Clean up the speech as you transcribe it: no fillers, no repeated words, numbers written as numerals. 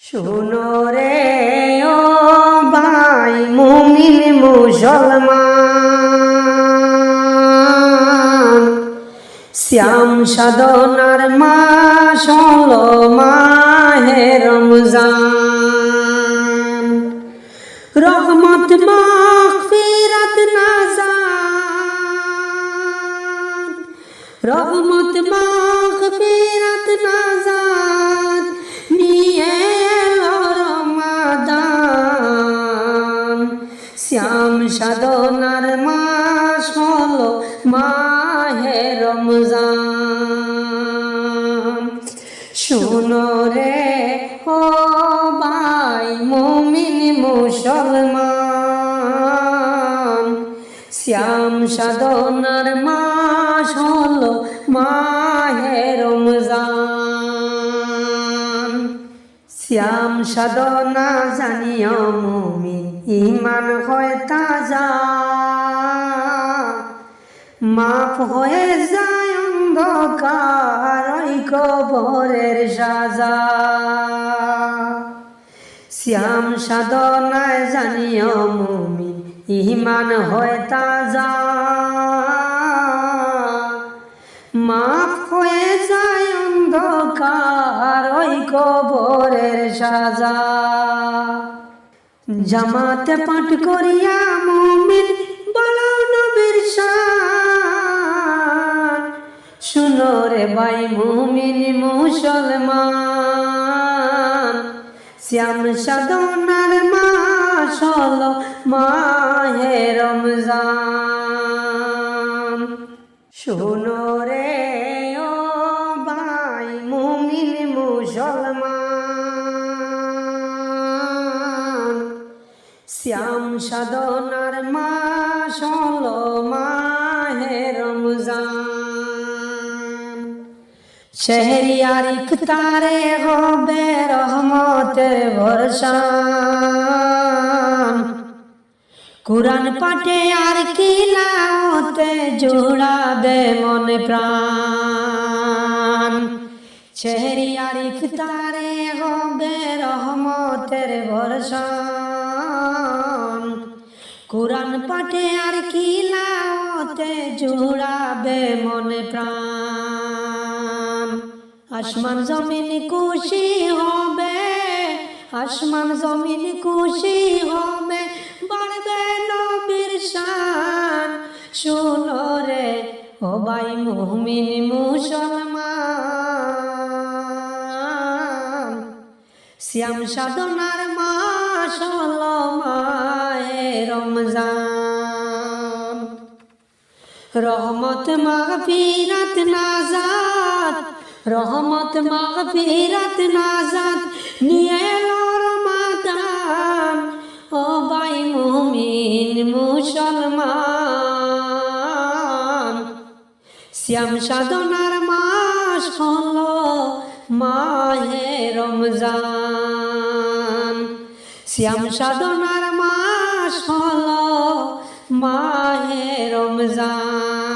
শুনো রে ও ভাই মুমিন মুসলমান, শ্যাম সাধনার মাস হলো মাহে রমজান। রহমত মাগফিরাত নাজাত, রহমত মাগফিরাত নাজাত নিয়ে এলো রমাদান। শ্যাম সাধনার মাস হলো মাহে রমজান। শুনো রে ও ভাই মুমিন মুসলমান, শ্যাম সাধনার মাস হলো মাহে রমজান। শ্যাম সাধনা জানিও মুমিন ঈমান হয় তাজা, মাফ হয়ে যায় অন্ধকার ওই কবরের সাজা। শ্যাম সাধনায় জানিও মুমিন ঈমান হয় তাজা, মাফ হয়ে যায় অন্ধকার ওই কবরের সাজা। জামাতে পাঠ করিয়া মুমিন বলো নবীর শান। শুনো রে ভাই মুমিন মুসলমান, শ্যাম সাধনার মাস হলো মাহে রমজান। শুনো রে ও ভাই মুমিন মুসলমান, শ্যাম সাধনার মাস হলো মাহে রমজান। শহরিয়ার ইফতারে হবে রহমতের বর্ষণ, কুরআন পাঠে আর কিলাওতে জুড়াবে মন প্রাণ। শহরিয়ার ইফতারে হবে রহমতের বর্ষণ, কুরআন পাঠে আর কিলাওতে জুড়াবে মন প্রাণ। আসমান জমিন খুশি হবে, আসমান জমিন খুশি হবে, বাড়বে নবীর শান। শুনো রে ও ভাই মুমিন মুসলমান, শ্যাম সাধনার মাস হলো মাহে রমজান। রহমত মাগফিরাত নাজাত, রহমত মাগফিরাত নাজাত নিয়ে এলো রমাদান। ও ভাই মুমিন মুসলমান, শ্যাম সাধনার মাস হলো মাহে রমজান। শ্যাম সাধনার মাস হলো মাহে রমজান।